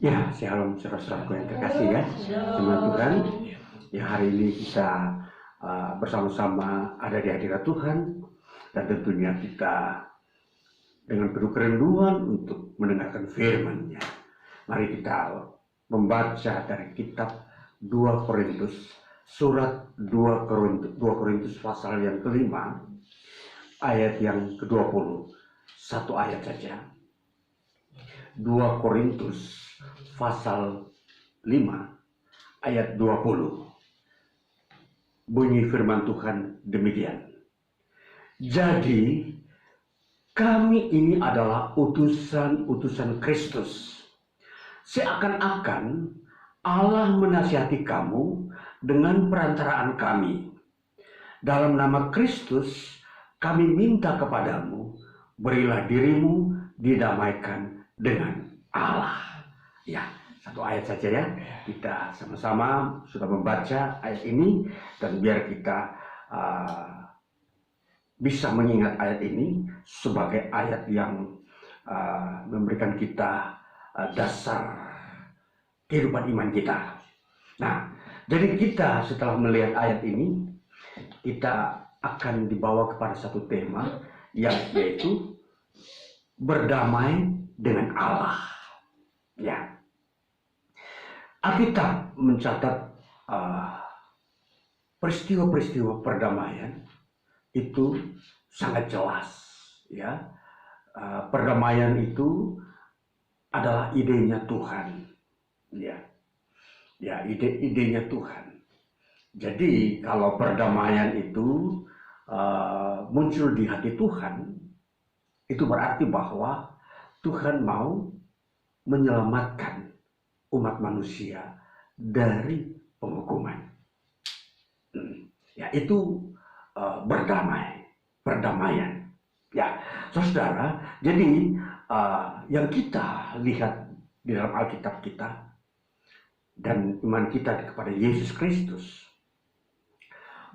Ya, shalom saudara-saudaraku yang terkasih ya, sama Tuhan. Ya, hari ini kita bersama-sama ada di hadirat Tuhan, dan tentunya kita dengan penuh kerinduan untuk mendengarkan firman-Nya. Mari kita membaca dari kitab 2 Korintus, surat 2 Korintus pasal yang kelima, ayat yang ke-20, satu ayat saja. 2 Korintus pasal 5 ayat 20. Bunyi firman Tuhan demikian. Jadi kami ini adalah utusan Kristus. Seakan-akan Allah menasihati kamu dengan perantaraan kami. Dalam nama Kristus kami minta kepadamu, berilah dirimu didamaikan dengan Allah. Ya, satu ayat saja ya. Kita sama-sama sudah membaca ayat ini, dan biar kita bisa mengingat ayat ini sebagai ayat yang memberikan kita dasar kehidupan iman kita. Nah, jadi kita setelah melihat ayat ini, kita akan dibawa kepada satu tema, yaitu berdamai dengan Allah. Ya, Alkitab mencatat peristiwa-peristiwa perdamaian itu sangat jelas. Ya, perdamaian itu adalah idenya Tuhan. Ya, idenya Tuhan. Jadi kalau perdamaian itu muncul di hati Tuhan, itu berarti bahwa Tuhan mau menyelamatkan umat manusia dari penghukuman. Ya, itu perdamaian. Ya, saudara, jadi yang kita lihat di dalam Alkitab kita dan iman kita kepada Yesus Kristus,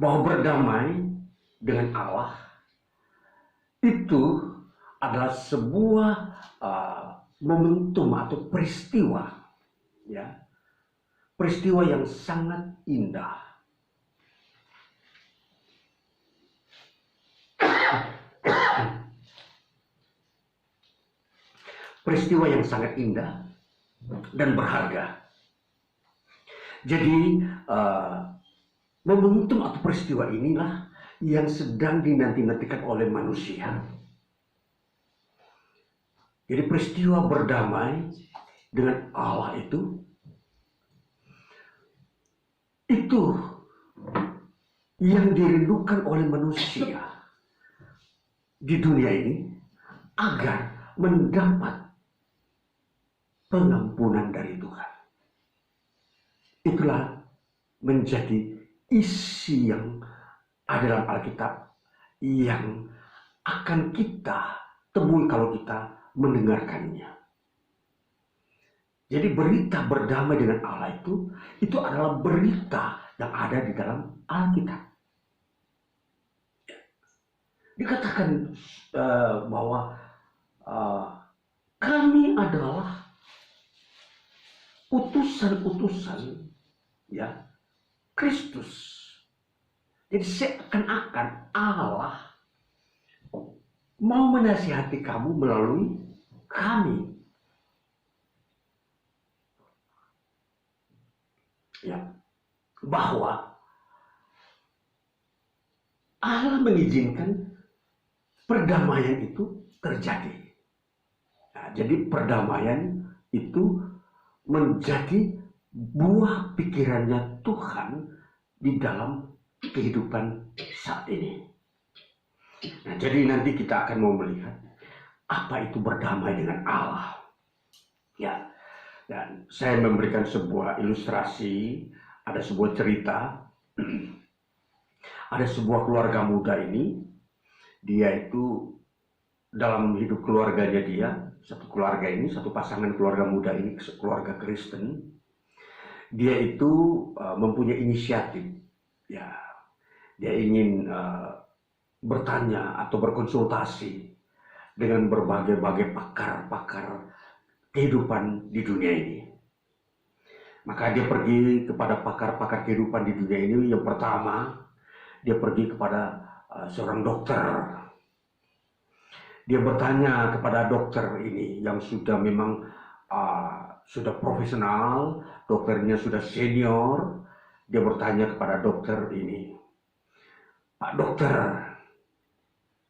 bahwa berdamai dengan Allah itu adalah sebuah momentum atau peristiwa, ya, peristiwa yang sangat indah. Peristiwa yang sangat indah dan berharga. Jadi momentum atau peristiwa inilah yang sedang dinanti-nantikan oleh manusia. Jadi peristiwa berdamai dengan Allah itu yang dirindukan oleh manusia di dunia ini agar mendapat pengampunan dari Tuhan. Itulah menjadi isi yang ada dalam Alkitab yang akan kita temui kalau kita mendengarkannya. Jadi berita berdamai dengan Allah itu adalah berita yang ada di dalam Alkitab. Dikatakan bahwa kami adalah utusan ya Kristus. Jadi seakan-akan Allah mau menasihati kamu melalui kami. Ya, bahwa Allah mengizinkan perdamaian itu terjadi. Nah, jadi perdamaian itu menjadi buah pikirannya Tuhan di dalam kehidupan saat ini. Nah, jadi nanti kita akan mau melihat apa itu berdamai dengan Allah. Ya, dan saya memberikan sebuah ilustrasi, ada sebuah cerita. Ada sebuah keluarga muda ini, dia itu dalam hidup keluarganya dia, satu keluarga ini, satu pasangan keluarga muda ini, keluarga Kristen, dia itu mempunyai inisiatif. Ya, dia ingin bertanya atau berkonsultasi dengan berbagai-bagai pakar-pakar kehidupan di dunia ini. Maka dia pergi kepada pakar-pakar kehidupan di dunia ini. Yang pertama, dia pergi kepada seorang dokter. Dia bertanya kepada dokter ini yang sudah memang sudah profesional, dokternya sudah senior. Dia bertanya kepada dokter ini, "Pak dokter,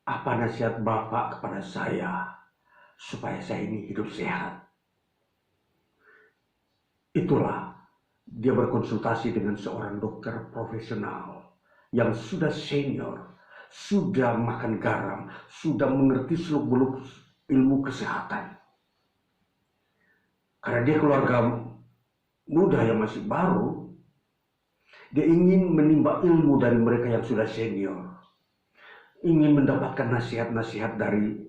apa nasihat Bapak kepada saya supaya saya ini hidup sehat?" Itulah, dia berkonsultasi dengan seorang dokter profesional yang sudah senior, sudah makan garam, sudah mengerti seluk-beluk ilmu kesehatan. Karena dia keluarga muda yang masih baru, dia ingin menimba ilmu dari mereka yang sudah senior. Ingin mendapatkan nasihat-nasihat dari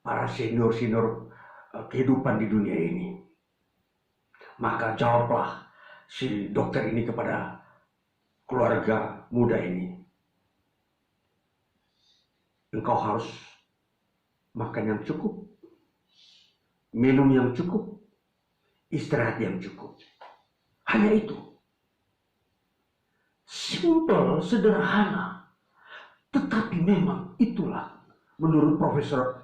para senior-senior kehidupan di dunia ini. Maka jawablah si dokter ini kepada keluarga muda ini, "Engkau harus makan yang cukup, minum yang cukup, istirahat yang cukup." Hanya itu. Simple, sederhana. Tetapi memang itulah, menurut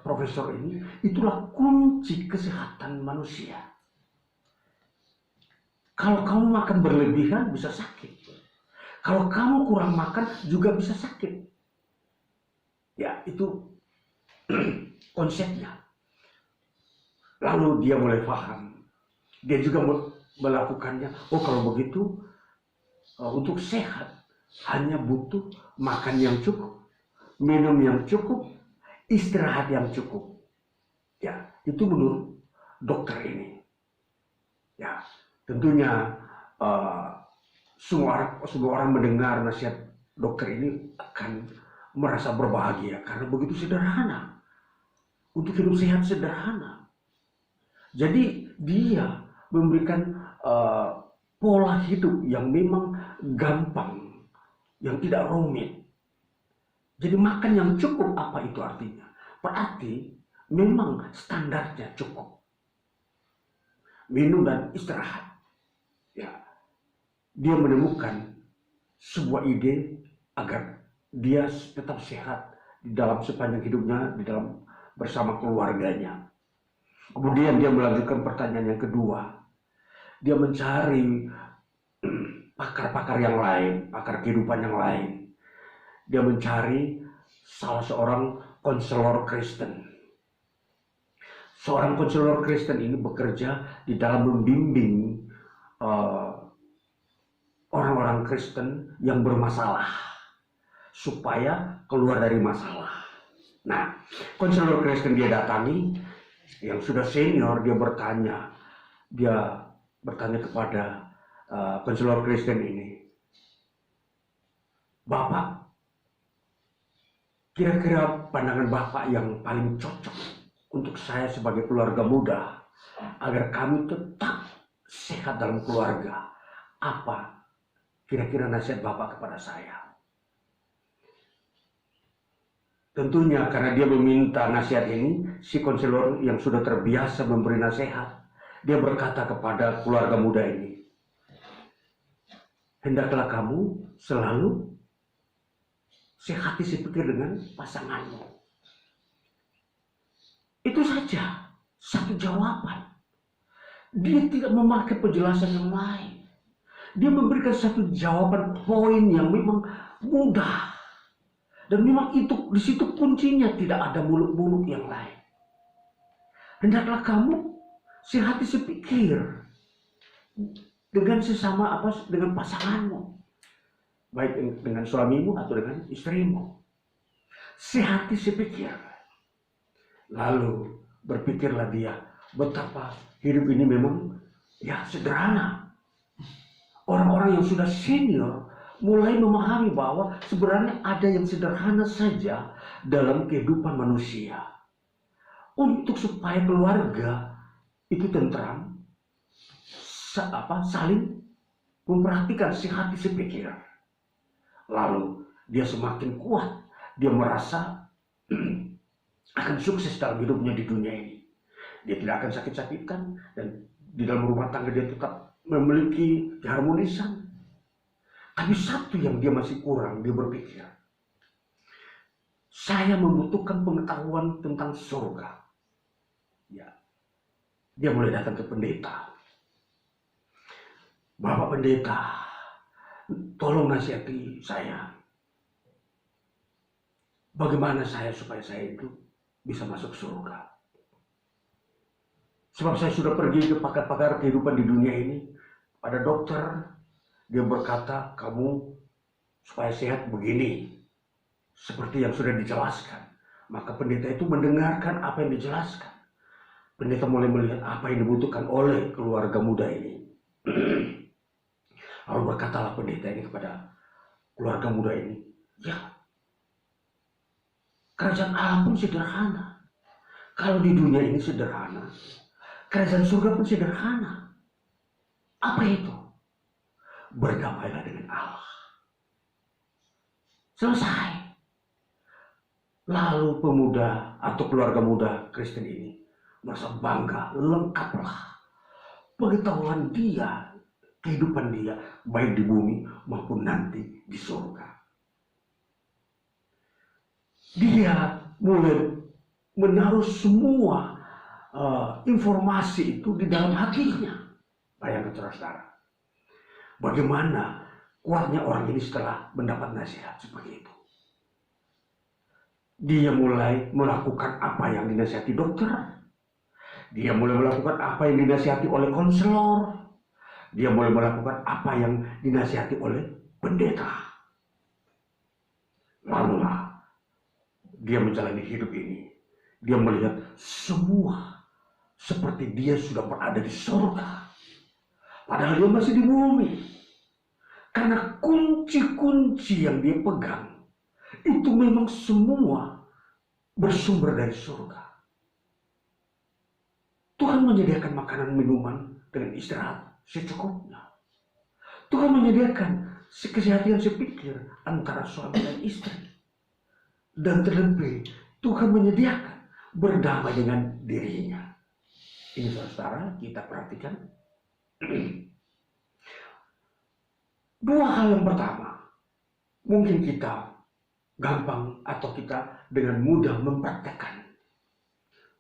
profesor ini, itulah kunci kesehatan manusia. Kalau kamu makan berlebihan bisa sakit. Kalau kamu kurang makan juga bisa sakit. Ya, itu konsepnya. Lalu dia mulai paham. Dia juga melakukannya. Oh, kalau begitu untuk sehat hanya butuh makan yang cukup, minum yang cukup, istirahat yang cukup. Ya, itu menurut dokter ini. Ya, tentunya semua orang mendengar nasihat dokter ini akan merasa berbahagia karena begitu sederhana. Untuk hidup sehat sederhana. Jadi dia memberikan pola hidup yang memang gampang, yang tidak rumit. Jadi makan yang cukup, apa itu artinya? Berarti memang standarnya cukup. Minum dan istirahat. Ya, dia menemukan sebuah ide agar dia tetap sehat di dalam sepanjang hidupnya, di dalam bersama keluarganya. Kemudian dia melanjutkan pertanyaan yang kedua. Dia mencari pakar-pakar yang lain, pakar kehidupan yang lain. Dia mencari salah seorang konselor Kristen. Seorang konselor Kristen ini bekerja di dalam membimbing orang-orang Kristen yang bermasalah supaya keluar dari masalah. Nah, konselor Kristen dia datangi, yang sudah senior, dia bertanya kepada konselor Kristen ini, "Bapak, kira-kira pandangan Bapak yang paling cocok untuk saya sebagai keluarga muda agar kami tetap sehat dalam keluarga, apa kira-kira nasihat Bapak kepada saya?" Tentunya karena dia meminta nasihat ini, si konselor yang sudah terbiasa memberi nasihat, dia berkata kepada keluarga muda ini, "Hendaklah kamu selalu sehati sepikir dengan pasanganmu." Itu saja, satu jawaban. Dia tidak memakai penjelasan yang lain. Dia memberikan satu jawaban poin yang memang mudah. Dan memang itu di situ kuncinya, tidak ada muluk-muluk yang lain. Hendaklah kamu sehati sepikir dengan sesama dengan pasanganmu, baik dengan suamimu atau dengan istrimu. Sehati sepikir. Lalu berpikirlah dia betapa hidup ini memang sederhana. Orang-orang yang sudah senior mulai memahami bahwa sebenarnya ada yang sederhana saja dalam kehidupan manusia. Untuk supaya keluarga itu tentram, saling memperhatikan, sehati sepikir. Lalu dia semakin kuat, dia merasa akan sukses dalam hidupnya di dunia ini. Dia tidak akan sakit-sakitan, dan di dalam rumah tangga dia tetap memiliki keharmonisan. Tapi satu yang dia masih kurang, dia berpikir, saya membutuhkan pengetahuan tentang surga. Ya, dia mulai datang ke pendeta. Bapak pendeta, tolong nasihati saya. Bagaimana supaya saya itu bisa masuk surga? Sebab saya sudah pergi ke pakar-pakar kehidupan di dunia ini. Pada dokter, dia berkata, kamu supaya sehat begini. Seperti yang sudah dijelaskan. Maka pendeta itu mendengarkan apa yang dijelaskan. Pendeta mulai melihat apa yang dibutuhkan oleh keluarga muda ini. Lalu berkatalah pendeta ini kepada keluarga muda ini, ya, kerajaan Allah pun sederhana. Kalau di dunia ini sederhana, kerajaan surga pun sederhana. Apa itu? Berdamailah dengan Allah. Selesai. Lalu pemuda atau keluarga muda Kristen ini merasa bangga, lengkaplah pengetahuan dia, kehidupan dia, baik di bumi maupun nanti di surga. Dia mulai menaruh semua informasi itu di dalam hatinya. Bayangkan saudara, bagaimana kuatnya orang ini setelah mendapat nasihat seperti itu. Dia mulai melakukan apa yang dinasihati dokter. Dia mulai melakukan apa yang dinasihati oleh konselor. Dia mulai melakukan apa yang dinasihati oleh pendeta. Lalulah dia menjalani hidup ini. Dia melihat semua seperti dia sudah berada di surga. Padahal dia masih di bumi. Karena kunci-kunci yang dia pegang itu memang semua bersumber dari surga. Tuhan menyediakan makanan minuman dengan istirahat secukupnya. Tuhan menyediakan kesehatan sepikir antara suami dan istri. Dan terlebih Tuhan menyediakan berdamai dengan dirinya. Ini saudara, kita perhatikan. Dua hal yang pertama, mungkin kita gampang atau kita dengan mudah mempraktekkan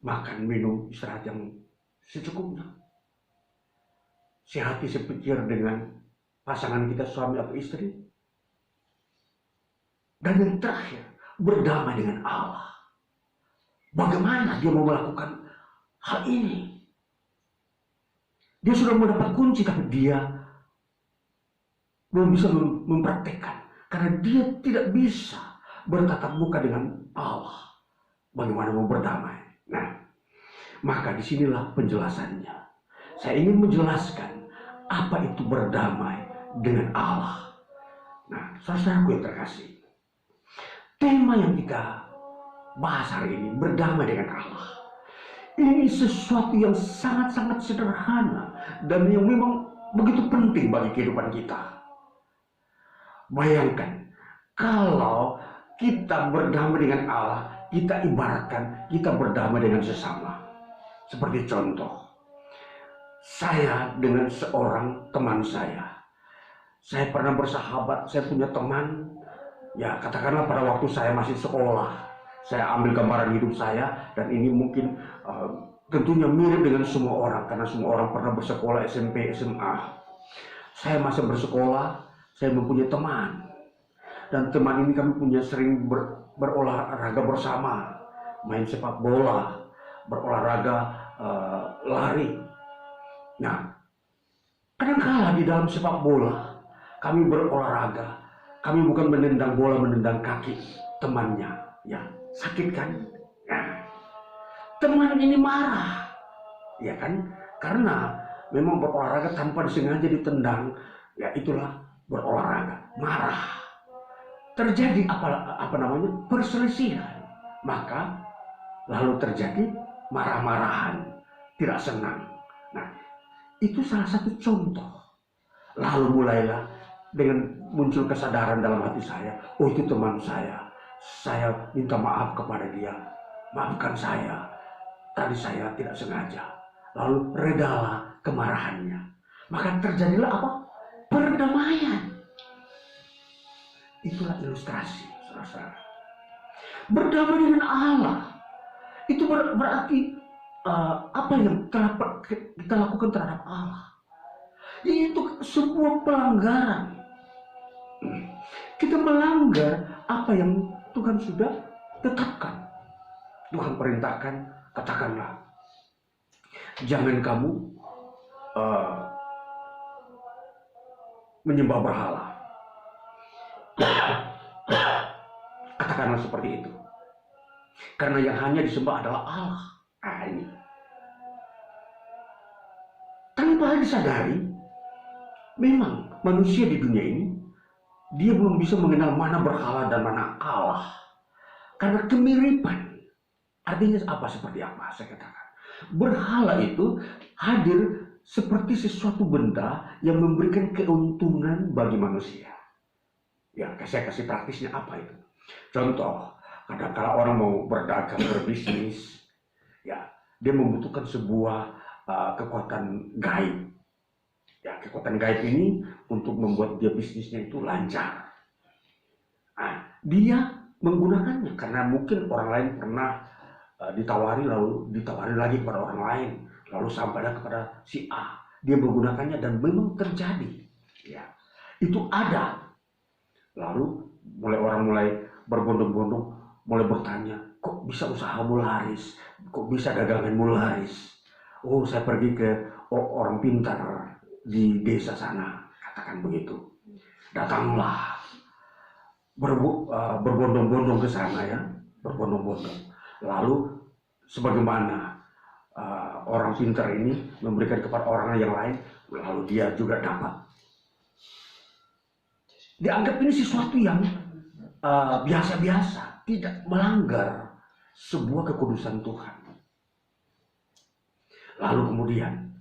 makan, minum, istirahat yang secukupnya. Sehati sepikir dengan pasangan kita, suami atau istri. Dan yang terakhir, berdamai dengan Allah. Bagaimana dia mau melakukan hal ini? Dia sudah mendapat kunci, tapi dia belum bisa mempraktekkan. Karena dia tidak bisa bertatap muka dengan Allah. Bagaimana mau berdamai? Nah, maka disinilah penjelasannya. Saya ingin menjelaskan apa itu berdamai dengan Allah. Nah, saudaraku yang terkasih, tema yang kita bahas hari ini, berdamai dengan Allah. Ini sesuatu yang sangat-sangat sederhana dan yang memang begitu penting bagi kehidupan kita. Bayangkan, kalau kita berdamai dengan Allah, kita ibaratkan kita berdamai dengan sesama. Seperti contoh, saya dengan seorang teman saya pernah bersahabat, saya punya teman, ya katakanlah pada waktu saya masih sekolah. Saya ambil gambaran hidup saya, dan ini mungkin tentunya mirip dengan semua orang, karena semua orang pernah bersekolah SMP, SMA. Saya masih bersekolah, saya mempunyai teman. Dan teman ini kami punya sering berolahraga bersama, main sepak bola, berolahraga lari. Nah, kadang-kala di dalam sepak bola, kami berolahraga, kami bukan menendang bola, menendang kaki temannya, ya sakit kan? Nah, teman ini marah, ya kan? Karena memang berolahraga tanpa disengaja ditendang, ya itulah berolahraga, marah. Terjadi perselisihan, maka lalu terjadi marah-marahan, tidak senang. Nah, itu salah satu contoh. Lalu mulailah dengan muncul kesadaran dalam hati saya, oh itu teman saya minta maaf kepada dia, maafkan saya, tadi saya tidak sengaja. Lalu redalah kemarahannya. maka terjadilah apa? Perdamaian. Itulah ilustrasi, saudara. Berdamai dengan Allah itu berarti apa yang telah kita lakukan terhadap Allah. Itu sebuah pelanggaran. Kita melanggar apa yang Tuhan sudah tetapkan. Tuhan perintahkan, katakanlah, jangan kamu menyembah berhala. Katakanlah seperti itu. Karena yang hanya disembah adalah Allah. Ini. Tanpa disadari, memang manusia di dunia ini, dia belum bisa mengenal mana berhala dan mana Allah. Karena kemiripan. Artinya apa? Seperti apa? Saya katakan. Berhala itu hadir seperti sesuatu benda yang memberikan keuntungan bagi manusia. Ya, saya kasih praktisnya apa itu. Contoh, kadang-kala orang mau berdagang, berbisnis, ya, dia membutuhkan sebuah kekuatan gaib. Ya, kekuatan gaib ini untuk membuat dia bisnisnya itu lancar. Nah, dia menggunakannya karena mungkin orang lain pernah ditawari, lalu ditawari lagi kepada orang lain, lalu sampailah kepada si A. Dia menggunakannya dan memang terjadi. Ya, itu ada. Lalu orang mulai berbondong-bondong, mulai bertanya, kok bisa usahamu laris? Kok bisa daganganmu laris? Oh, saya pergi ke orang pintar di desa sana, katakan begitu. Datanglah berbondong-bondong ke sana, ya, berbondong-bondong. Lalu sebagaimana orang pintar ini memberikan kepada orang yang lain, lalu dia juga dapat. Dianggap ini sesuatu yang biasa-biasa, tidak melanggar sebuah kekudusan Tuhan. Lalu kemudian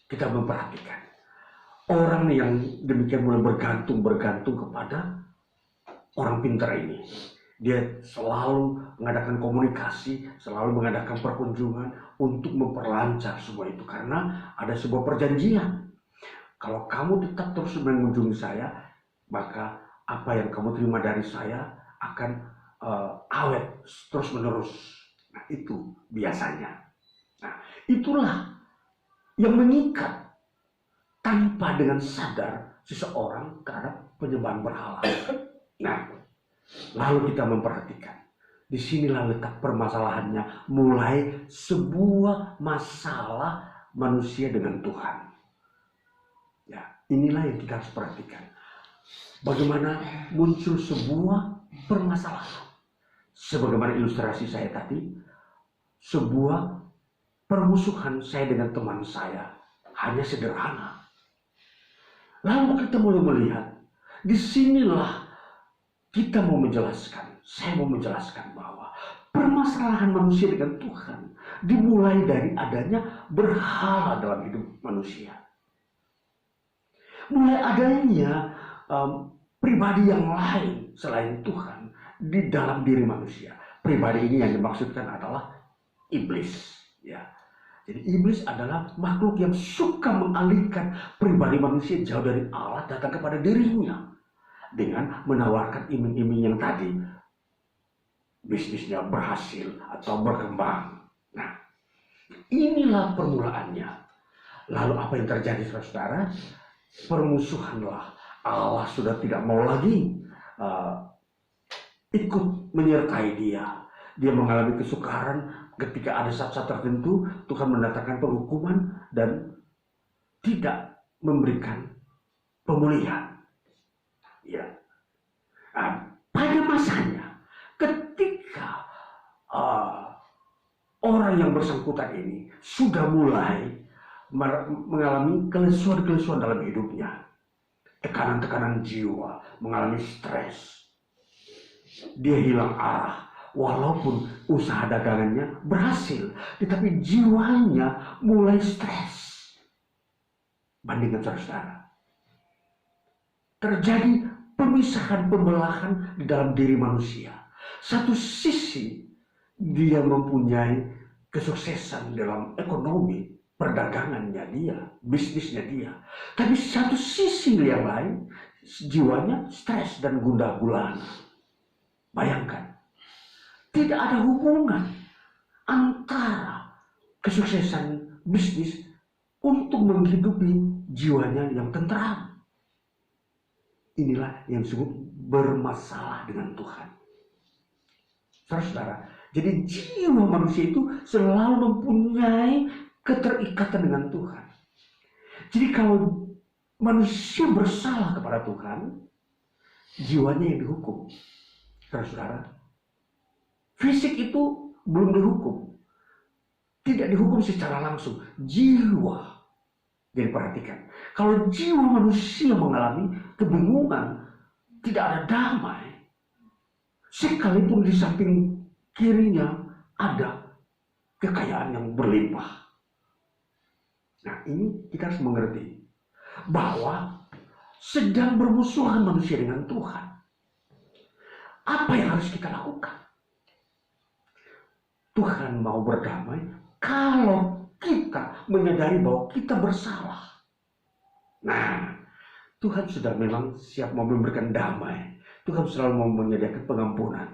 kita memperhatikan orang yang demikian mulai bergantung kepada orang pintar ini. Dia selalu mengadakan komunikasi, selalu mengadakan perkunjungan untuk memperlancar semua itu. Karena ada sebuah perjanjian. Kalau kamu tetap terus mengunjungi saya, maka apa yang kamu terima dari saya akan awet terus menerus. Nah, itu biasanya. Nah, itulah yang mengikat tanpa dengan sadar seseorang terhadap penyembahan berhala. Nah, lalu kita memperhatikan, disinilah letak permasalahannya, mulai sebuah masalah manusia dengan Tuhan. Ya, inilah yang kita harus perhatikan. Bagaimana muncul sebuah permasalahan. Sebagaimana ilustrasi saya tadi, sebuah permusuhan saya dengan teman saya hanya sederhana. Lalu kita mulai melihat, disinilah kita mau menjelaskan, saya mau menjelaskan bahwa permasalahan manusia dengan Tuhan dimulai dari adanya berhala dalam hidup manusia. Mulai adanya pribadi yang lain selain Tuhan di dalam diri manusia. Pribadi ini yang dimaksudkan adalah iblis. Ya. Jadi iblis adalah makhluk yang suka mengalihkan pribadi manusia jauh dari Allah datang kepada dirinya dengan menawarkan iming-iming yang tadi bisnisnya berhasil atau berkembang. Nah, inilah permulaannya. Lalu apa yang terjadi, saudara? Permusuhanlah. Allah sudah tidak mau lagi ikut menyertai dia. Dia mengalami kesukaran ketika ada saat-saat tertentu Tuhan mendatangkan penghukuman dan tidak memberikan pemulihan. Ya. Nah, pada masanya ketika orang yang bersangkutan ini sudah mulai mengalami kelesuan-kelesuan dalam hidupnya, tekanan-tekanan jiwa, mengalami stres, dia hilang arah. Walaupun usaha dagangannya berhasil, tetapi jiwanya mulai stres. Bandingkan saudara, terjadi pemisahan, pembelahan di dalam diri manusia. Satu sisi dia mempunyai kesuksesan dalam ekonomi, perdagangannya dia, bisnisnya dia. Tapi satu sisi yang lain, jiwanya stres dan gundah gulana. Bayangkan, tidak ada hubungan antara kesuksesan bisnis untuk menghidupi jiwanya yang tentram. Inilah yang disebut bermasalah dengan Tuhan. Saudara-saudara, jadi jiwa manusia itu selalu mempunyai keterikatan dengan Tuhan. Jadi kalau manusia bersalah kepada Tuhan, jiwanya yang dihukum. Saudara-saudara, fisik itu belum dihukum. Tidak dihukum secara langsung, jiwa. Jadi perhatikan, kalau jiwa manusia mengalami kebingungan, tidak ada damai, sekalipun di samping kirinya ada kekayaan yang berlimpah. Nah, ini kita harus mengerti bahwa sedang bermusuhan manusia dengan Tuhan. Apa yang harus kita lakukan? Tuhan mau berdamai kalau kita menyadari bahwa kita bersalah. Nah, Tuhan sudah memang siap mau memberikan damai. Tuhan selalu mau menyediakan pengampunan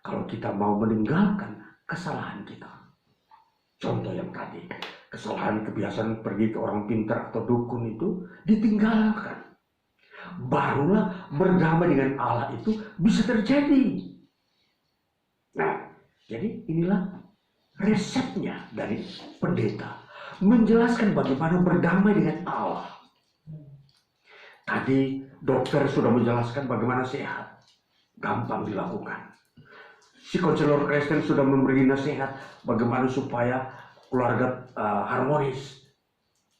kalau kita mau meninggalkan kesalahan kita. Contoh yang tadi, kesalahan kebiasaan pergi ke orang pintar atau dukun itu ditinggalkan. Barulah berdamai dengan Allah itu bisa terjadi. Nah, jadi inilah resepnya dari pendeta, menjelaskan bagaimana berdamai dengan Allah. Tadi dokter sudah menjelaskan bagaimana sehat, gampang dilakukan. Si konselor Kristen sudah memberi nasihat bagaimana supaya keluarga harmonis,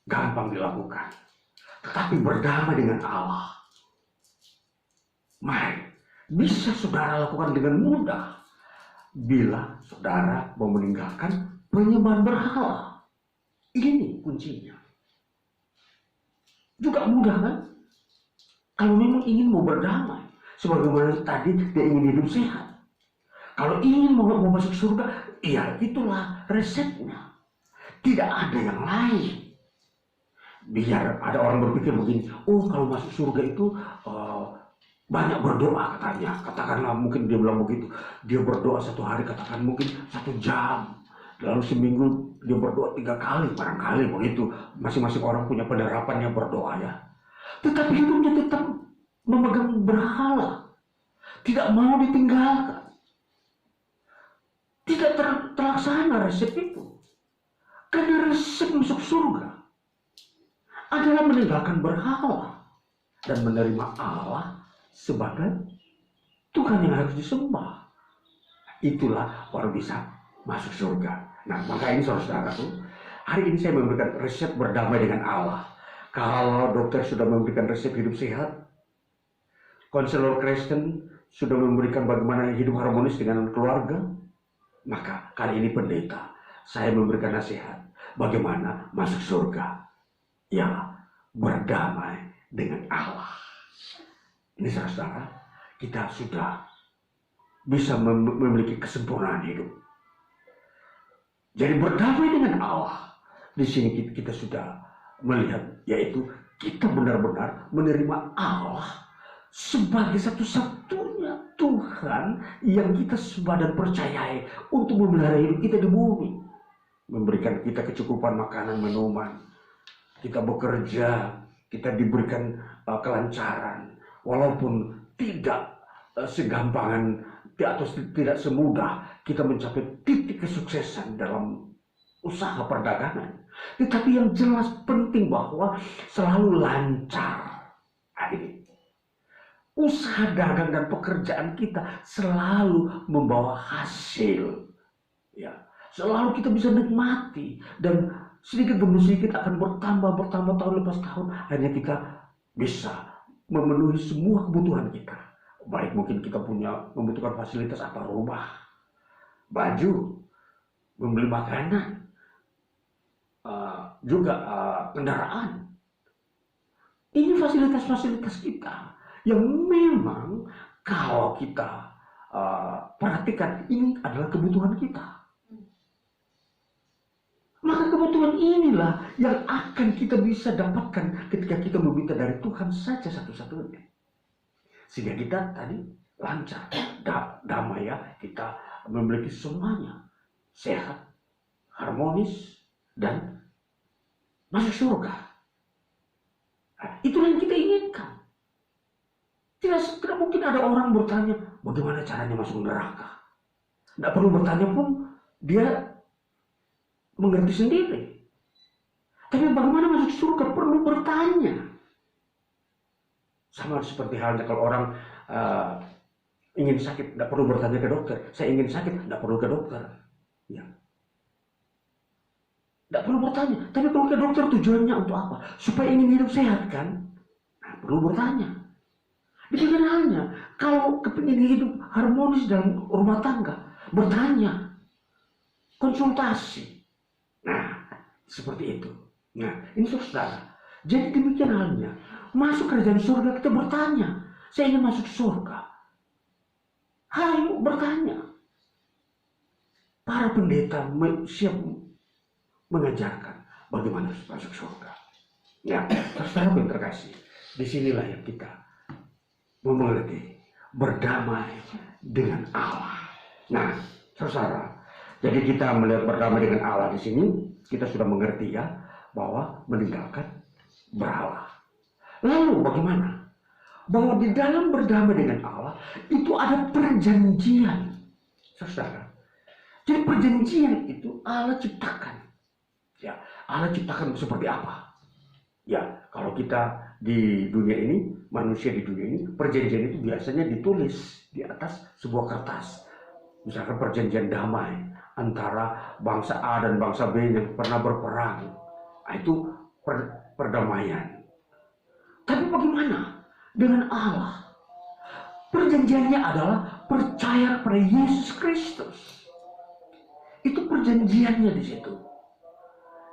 gampang dilakukan. Tetapi berdamai dengan Allah, mari, bisa saudara lakukan dengan mudah bila saudara mau meninggalkan penyembahan berhala. Ini kuncinya. Juga mudah kan? Kalau memang ingin mau berdamai, sebagaimana tadi dia ingin hidup sehat. Kalau ingin mau masuk surga, ya itulah resepnya. Tidak ada yang lain. Biar ada orang berpikir begini, oh kalau masuk surga itu banyak berdoa katanya. Katakanlah mungkin dia bilang begitu. Dia berdoa satu hari katakan mungkin 1 jam. Lalu seminggu dia berdoa 3 kali, barangkali begitu. Masing-masing orang punya penerapannya berdoa ya. Tetapi hidupnya tetap memegang berhala. Tidak mau ditinggalkan. Tidak terlaksana resep itu. Karena resep masuk surga adalah meninggalkan berhala dan menerima Allah sebagai Tuhan yang harus disembah. Itulah baru bisa masuk surga. Nah, maka ini saudara-saudara, hari ini saya memberikan resep berdamai dengan Allah. Kalau dokter sudah memberikan resep hidup sehat, konselor Kristen sudah memberikan bagaimana hidup harmonis dengan keluarga, maka kali ini pendeta, saya memberikan nasihat bagaimana masuk surga. Ya, berdamai dengan Allah. Ini saudara, kita sudah bisa memiliki kesempurnaan hidup. Jadi berdamai dengan Allah. Di sini kita sudah melihat, yaitu kita benar-benar menerima Allah sebagai satu-satunya Tuhan yang kita sembah dan percayai untuk memelihara hidup kita di bumi. Memberikan kita kecukupan makanan, minuman. Kita bekerja, kita diberikan kelancaran. Walaupun tidak segampangan atau tidak semudah kita mencapai titik kesuksesan dalam usaha perdagangan. Tetapi yang jelas penting bahwa selalu lancar. Nah, ini. Usaha dagang dan pekerjaan kita selalu membawa hasil. Ya, selalu kita bisa nikmati dan sedikit demi sedikit akan bertambah tahun lepas tahun. Hanya kita bisa memenuhi semua kebutuhan kita. Baik mungkin kita membutuhkan fasilitas apa, rumah, baju, membeli makanan, juga kendaraan. Ini fasilitas-fasilitas kita yang memang kalau kita perhatikan ini adalah kebutuhan kita. Maka kebutuhan inilah yang akan kita bisa dapatkan ketika kita meminta dari Tuhan saja satu-satunya. Sehingga kita tadi lancar, damai ya, kita memiliki semuanya, sehat, harmonis, dan masuk surga. Nah, itulah yang kita inginkan. Tidak mungkin ada orang bertanya, bagaimana caranya masuk neraka. Tidak perlu bertanya pun, dia mengerti sendiri. Tapi bagaimana masuk surga perlu bertanya. Sama seperti halnya kalau orang ingin sakit, tidak perlu bertanya ke dokter. Saya ingin sakit, tidak perlu ke dokter. Ya. Tidak perlu bertanya. Tapi kalau ke dokter tujuannya untuk apa? Supaya ingin hidup sehat kan? Nah, perlu bertanya. Demikian halnya, kalau kepingin hidup harmonis dalam rumah tangga, bertanya, konsultasi. Nah, seperti itu. Nah, ini saudara. Jadi demikian halnya, masuk kerajaan surga kita bertanya, saya ingin masuk surga. Ayo bertanya. Para pendeta siap mengajarkan bagaimana masuk surga. Ya, saudara yang terkasih, disinilah yang kita mengerti, berdamai dengan Allah. Nah, saudara, jadi kita melihat berdamai dengan Allah di sini, kita sudah mengerti ya, bahwa meninggalkan berhala. Lalu bagaimana? Bahwa di dalam berdamai dengan Allah, itu ada perjanjian. Saudara, jadi perjanjian itu Allah ciptakan. Ya, Allah ciptakan seperti apa? Ya, kalau kita di dunia ini, manusia di dunia ini, perjanjian itu biasanya ditulis di atas sebuah kertas. Misalkan perjanjian damai antara bangsa A dan bangsa B yang pernah berperang. Nah, itu perdamaian. Tapi bagaimana dengan Allah? Perjanjiannya adalah percaya pada Yesus Kristus. Itu perjanjiannya di situ.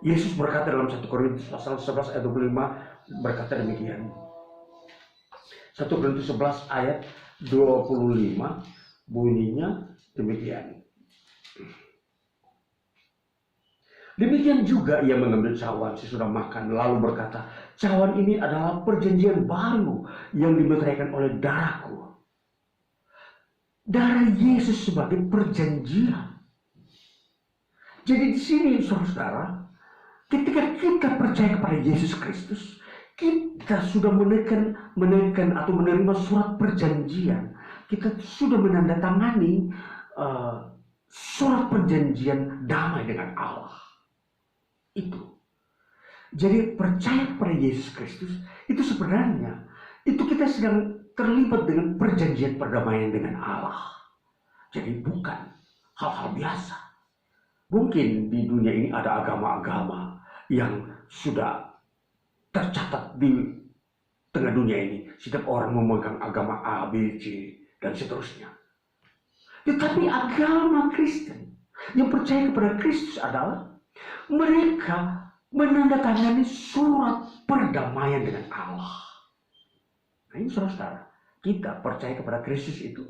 Yesus berkata dalam 1 Korintus pasal 11 ayat 25 berkata demikian. 1 Korintus 11 ayat 25 bunyinya demikian. Demikian juga ia mengambil cawan sesudah makan lalu berkata, cawan ini adalah perjanjian baru yang dimeteraikan oleh darahku. Darah Yesus sebagai perjanjian. Jadi di sini saudara, ketika kita percaya kepada Yesus Kristus, kita sudah menekan atau menerima surat perjanjian. Kita sudah menandatangani surat perjanjian damai dengan Allah. Itu. Jadi percaya kepada Yesus Kristus itu sebenarnya itu kita sedang terlibat dengan perjanjian perdamaian dengan Allah. Jadi bukan hal-hal biasa. Mungkin di dunia ini ada agama-agama yang sudah tercatat di tengah dunia ini. Setiap orang memegang agama A, B, C, dan seterusnya. Tetapi agama Kristen yang percaya kepada Kristus adalah mereka menandatangani surat perdamaian dengan Allah. Nah ini saudara, kita percaya kepada Kristus itu,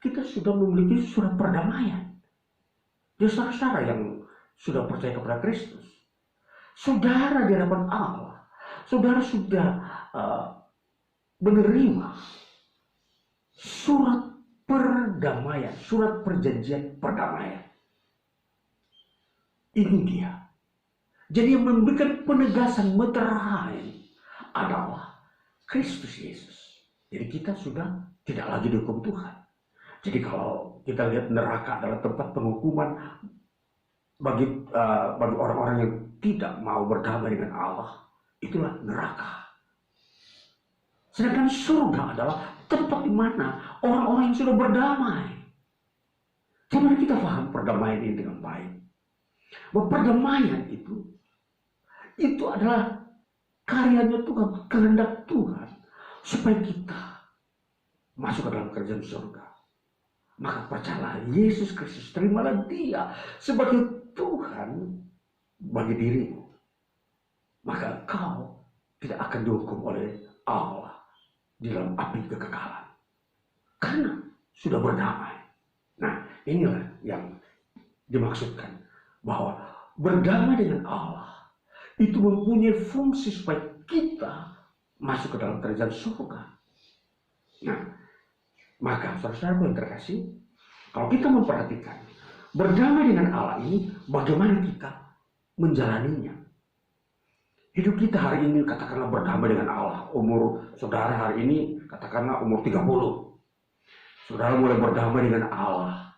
kita sudah memiliki surat perdamaian. Dia saudara yang sudah percaya kepada Kristus. Saudara di hadapan Allah, saudara sudah menerima surat perdamaian, surat perjanjian perdamaian. Ini dia. Jadi yang memberikan penegasan meterai adalah Kristus Yesus. Jadi kita sudah tidak lagi dihukum Tuhan. Jadi kalau kita lihat neraka adalah tempat penghukuman bagi orang-orang yang tidak mau berdamai dengan Allah, itulah neraka. Sedangkan surga adalah tempat di mana orang-orang yang sudah berdamai. Gimana kita paham perdamaian ini dengan baik? Bahwa perdamaian itu adalah karyanya Tuhan, kehendak Tuhan supaya kita masuk ke dalam kerajaan surga. Maka percayalah Yesus Kristus, terimalah Dia sebagai Tuhan bagi dirimu. Maka kau tidak akan dihukum oleh Allah di dalam api kekekalan. Karena sudah berdamai. Nah inilah yang dimaksudkan bahwa berdamai dengan Allah itu mempunyai fungsi supaya kita masuk ke dalam kerajaan surga. Nah, maka saudara-saudara yang terkasih, kalau kita memperhatikan berdamai dengan Allah ini, bagaimana kita menjalaninya? Hidup kita hari ini katakanlah berdamai dengan Allah. Umur saudara hari ini katakanlah umur 30. Saudara mulai berdamai dengan Allah.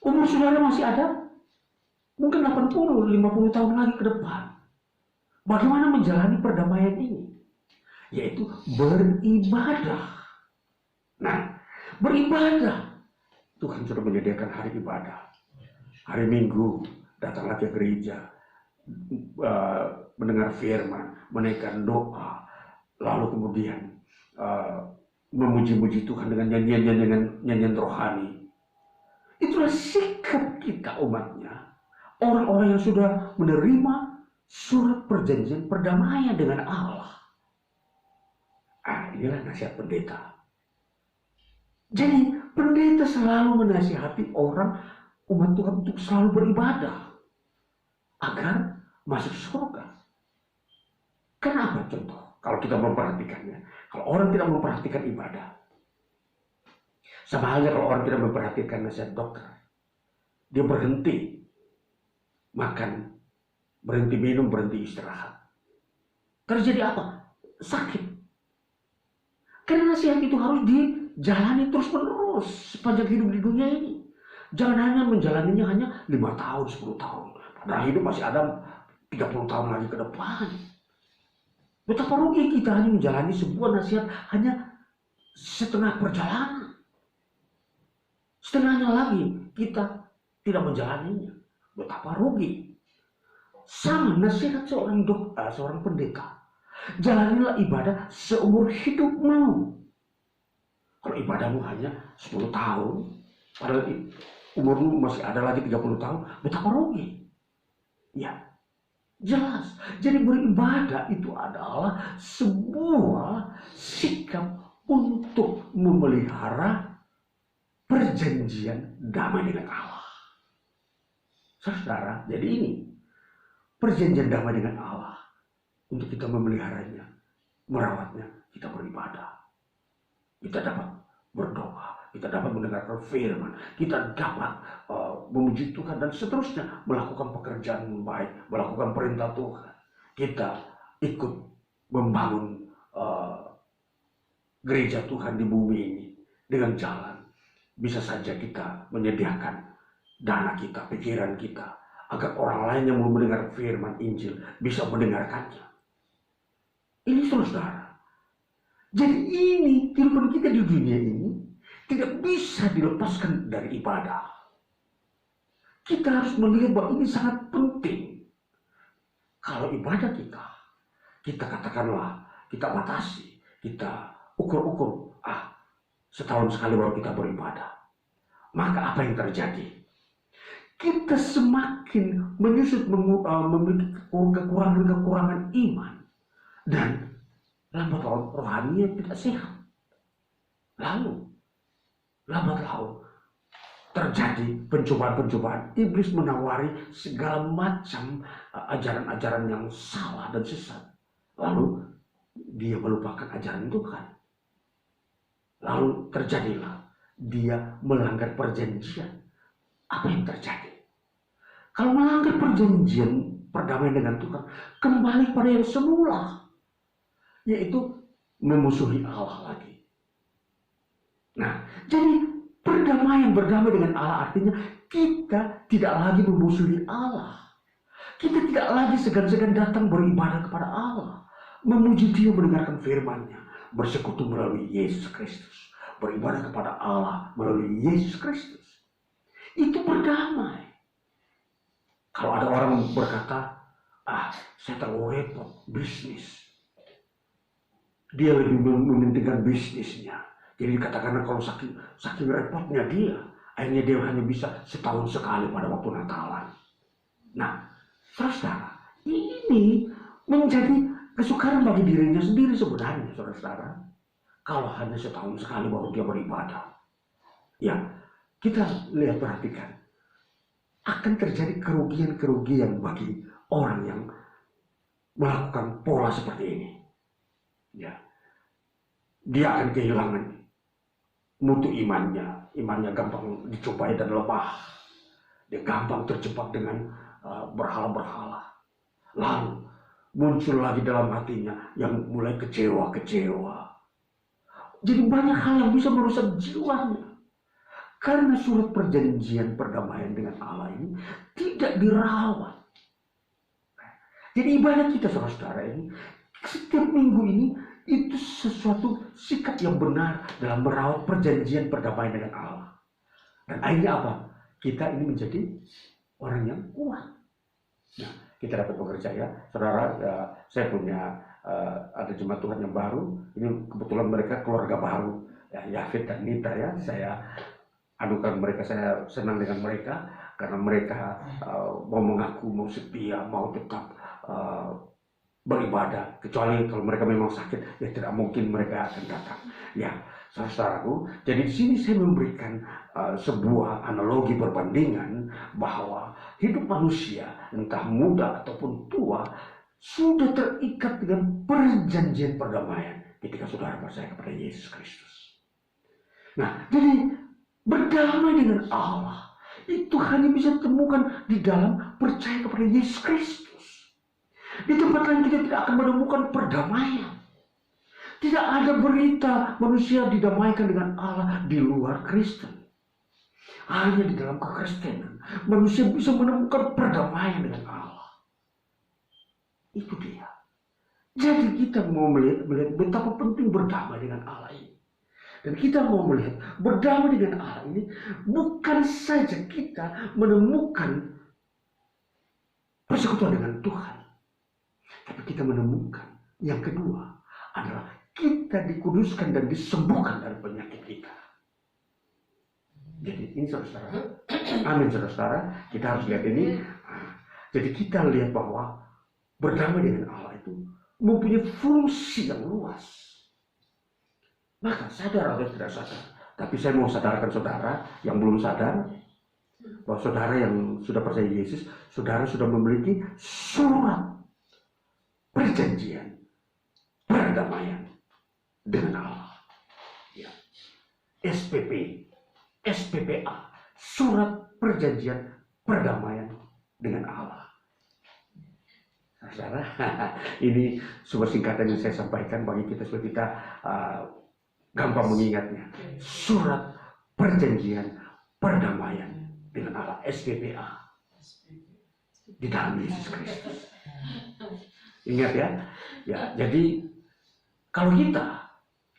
Umur saudara masih ada mungkin 80, 50 tahun lagi ke depan. Bagaimana menjalani perdamaian ini? Yaitu beribadah. Nah, beribadah. Tuhan sudah menyediakan hari ibadah. Hari Minggu, datanglah ke gereja, mendengar firman, menaikkan doa, lalu kemudian memuji-muji Tuhan dengan nyanyian rohani. Itulah sikap kita umatnya. Orang-orang yang sudah menerima surat perjanjian perdamaian dengan Allah. Inilah nasihat pendeta. Jadi pendeta selalu menasihati orang umat Tuhan untuk selalu beribadah agar masuk surga. Kenapa contoh? Kalau kita memperhatikannya, kalau orang tidak memperhatikan ibadah, sama halnya kalau orang tidak memperhatikan nasihat dokter, dia berhenti makan, berhenti minum, berhenti istirahat. Terjadi apa? Sakit. Karena nasihat itu harus dijalani terus-menerus sepanjang hidup di dunia ini. Jangan hanya menjalaninya hanya 5 tahun, 10 tahun. Padahal hidup masih ada 30 tahun lagi ke depan. Betapa rugi kita hanya menjalani sebuah nasihat hanya setengah perjalanan. Setengahnya lagi kita tidak menjalaninya. Betapa rugi. Sama nasihat seorang dokter, seorang pendeta. Jalanilah ibadah seumur hidupmu. Kalau ibadahmu hanya 10 tahun, padahal umurmu masih ada lagi 30 tahun, betapa rugi. Ya, jelas. Jadi beribadah itu adalah sebuah sikap untuk memelihara perjanjian damai dengan Allah. Saudara, jadi ini perjanjian damai dengan Allah. Untuk kita memeliharanya, merawatnya, kita beribadah. Kita dapat berdoa, kita dapat mendengarkan firman, kita dapat memuji Tuhan dan seterusnya, melakukan pekerjaan yang baik, melakukan perintah Tuhan. Kita ikut membangun gereja Tuhan di bumi ini dengan jalan. Bisa saja kita menyediakan dana kita, pikiran kita, agar orang lain yang mau mendengar firman Injil bisa mendengarkannya. Ini saudara. Jadi ini kehidupan kita di dunia ini tidak bisa dilepaskan dari ibadah. Kita harus melihat bahwa ini sangat penting. Kalau ibadah kita katakanlah, kita batasi, kita ukur-ukur, setahun sekali baru kita beribadah. Maka apa yang terjadi? Kita semakin menyusut, memiliki kekurangan-kekurangan iman. Dan lambat laun rohaninya tidak sehat. Lalu lambat laun terjadi pencobaan-pencobaan. Iblis menawari segala macam ajaran-ajaran yang salah dan sesat. Lalu dia melupakan ajaran Tuhan. Lalu terjadilah dia melanggar perjanjian. Apa yang terjadi? Kalau melanggar perjanjian perdamaian dengan Tuhan, kembali pada yang semula, yaitu memusuhi Allah lagi. Nah, jadi berdamai dengan Allah artinya kita tidak lagi memusuhi Allah. Kita tidak lagi segan-segan datang beribadah kepada Allah, memuji Dia, mendengarkan firman-Nya, bersekutu melalui Yesus Kristus, beribadah kepada Allah melalui Yesus Kristus. Itu berdamai. Kalau ada orang berkata, saya terlalu repot bisnis. Dia lebih mementingkan bisnisnya. Jadi katakanlah kalau saking repotnya dia, akhirnya dia hanya bisa setahun sekali pada waktu Natalan. Nah, saudara, ini menjadi kesukaran bagi dirinya sendiri sebenarnya, saudara. Kalau hanya setahun sekali baru dia beribadah. Ya, kita lihat, perhatikan. akan terjadi kerugian-kerugian bagi orang yang melakukan pola seperti ini. Ya, dia akan kehilangan mutu imannya gampang dicobai dan lemah. Dia gampang terjebak dengan berhala-berhala. Lalu muncul lagi dalam hatinya yang mulai kecewa. Jadi banyak hal yang bisa merusak jiwanya. Karena surat perjanjian perdamaian dengan Allah ini tidak dirawat. Jadi ibadah kita saudara-saudara ini, setiap minggu ini itu sesuatu sikap yang benar dalam merawat perjanjian perdamaian dengan Allah. Dan akhirnya apa? Kita ini menjadi orang yang kuat. Nah, kita dapat bekerja ya, saudara. Saya punya ada jemaat Tuhan yang baru. Ini kebetulan mereka keluarga baru, ya, Yafid dan Nita ya. Saya anukan mereka, saya senang dengan mereka karena mereka mau mengaku, mau setia, mau tetap beribadah. Kecuali kalau mereka memang sakit, ya tidak mungkin mereka akan datang. Ya, saudaraku. Jadi di sini saya memberikan sebuah analogi perbandingan bahwa hidup manusia, entah muda ataupun tua, sudah terikat dengan perjanjian perdamaian ketika saudara percaya kepada Yesus Kristus. Nah, jadi berdamai dengan Allah itu hanya bisa ditemukan di dalam percaya kepada Yesus Kristus. Di tempat lain kita tidak akan menemukan perdamaian. Tidak ada berita manusia didamaikan dengan Allah di luar Kristen. Hanya di dalam kekristenan manusia bisa menemukan perdamaian dengan Allah. Itu dia. Jadi kita mau melihat betapa penting berdamai dengan Allah ini. Dan kita mau melihat berdamai dengan Allah ini bukan saja kita menemukan persekutuan dengan Tuhan. Tapi kita menemukan yang kedua adalah kita dikuduskan dan disembuhkan dari penyakit kita. Jadi ini saudara-saudara, amin saudara-saudara, kita harus lihat ini. Jadi kita lihat bahwa berdamai dengan Allah itu mempunyai fungsi yang luas. Maka sadar atau tidak sadar, tapi saya mau sadarkan saudara yang belum sadar bahwa saudara yang sudah percaya Yesus, saudara sudah memiliki surat perjanjian perdamaian dengan Allah. Ya. SPPA, surat perjanjian perdamaian dengan Allah. Saudara, ini sebuah singkatan yang saya sampaikan bagi kita supaya kita gampang mengingatnya. Surat perjanjian perdamaian dengan Allah, SPPA, di dalam Yesus Kristus. Ingat ya, jadi kalau kita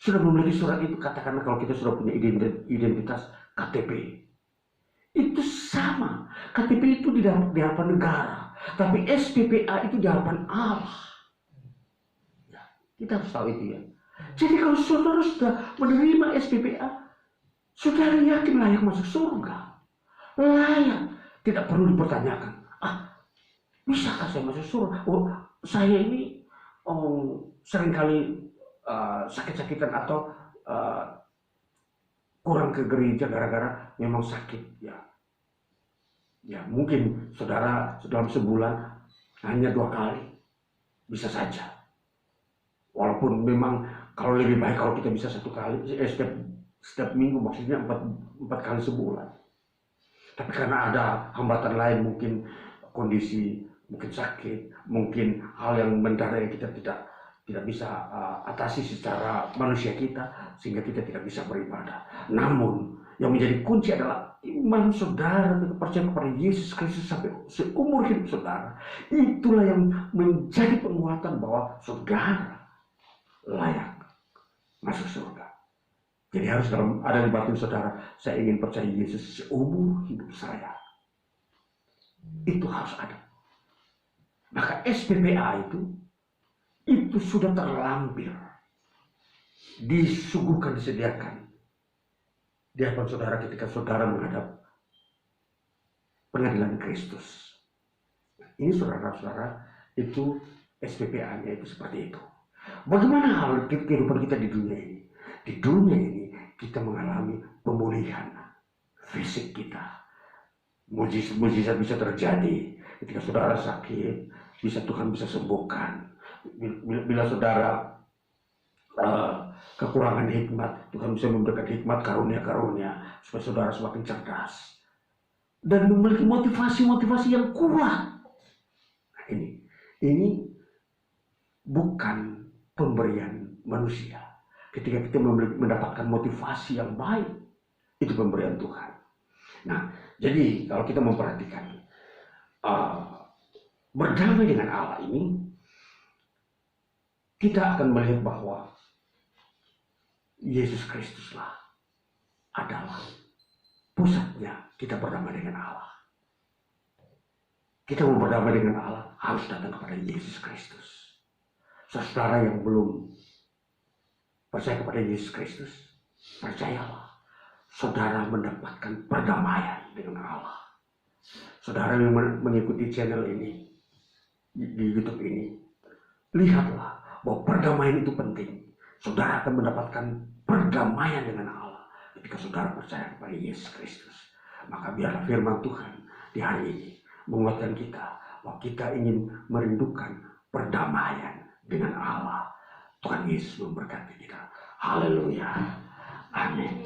sudah memiliki surat itu, katakanlah kalau kita sudah punya identitas KTP, itu sama. KTP itu di hadapan negara, tapi SPPA itu di hadapan Allah. Ya, kita harus tahu itu ya. Jadi kalau saudara sudah menerima SPPA, saudara yakin layak masuk surga. Layak, tidak perlu dipertanyakan. Bisakah saya masuk surga? Saya ini seringkali sakit-sakitan atau kurang ke gereja gara-gara memang sakit ya. Ya mungkin saudara dalam sebulan hanya 2 kali, bisa saja. Walaupun memang kalau lebih baik kalau kita bisa 1 kali setiap minggu, maksudnya 4 kali sebulan. Tapi karena ada hambatan lain, mungkin kondisi, mungkin sakit, mungkin hal yang mendadak yang kita tidak bisa atasi secara manusia kita, sehingga kita tidak bisa beribadah. Namun yang menjadi kunci adalah iman saudara percaya kepada Yesus Kristus sampai seumur hidup saudara. Itulah yang menjadi penguatan bahwa saudara layak masuk surga. Jadi harus ada di batin saudara, saya ingin percaya Yesus seumur hidup saya. Itu harus ada. Maka SPPA itu sudah terlampir, disuguhkan, disediakan di hadapan saudara ketika saudara menghadap pengadilan Kristus. Ini saudara-saudara, itu SPPA-nya itu seperti itu. Bagaimana hal kehidupan kita di dunia ini? Di dunia ini kita mengalami pemulihan fisik kita, Mujizat bisa terjadi ketika saudara sakit, Tuhan bisa sembuhkan. Bila saudara kekurangan hikmat, Tuhan bisa memberikan hikmat, karunia-karunia supaya saudara semakin cerdas dan memiliki motivasi yang kuat. Nah, ini bukan pemberian manusia. Ketika kita mendapatkan motivasi yang baik, itu pemberian Tuhan. Nah, jadi kalau kita memperhatikan berdamai dengan Allah ini, kita akan melihat bahwa Yesus Kristuslah adalah pusatnya kita berdamai dengan Allah. Kita mau berdamai dengan Allah harus datang kepada Yesus Kristus. Saudara yang belum percaya kepada Yesus Kristus, percayalah, saudara mendapatkan perdamaian dengan Allah. Saudara yang mengikuti channel ini, di YouTube ini, lihatlah bahwa perdamaian itu penting. Saudara akan mendapatkan perdamaian dengan Allah ketika saudara percaya kepada Yesus Kristus. Maka biarlah firman Tuhan di hari ini menguatkan kita bahwa kita ingin merindukan perdamaian dengan Allah. Tuhan Yesus memberkati kita. Haleluya. Amin.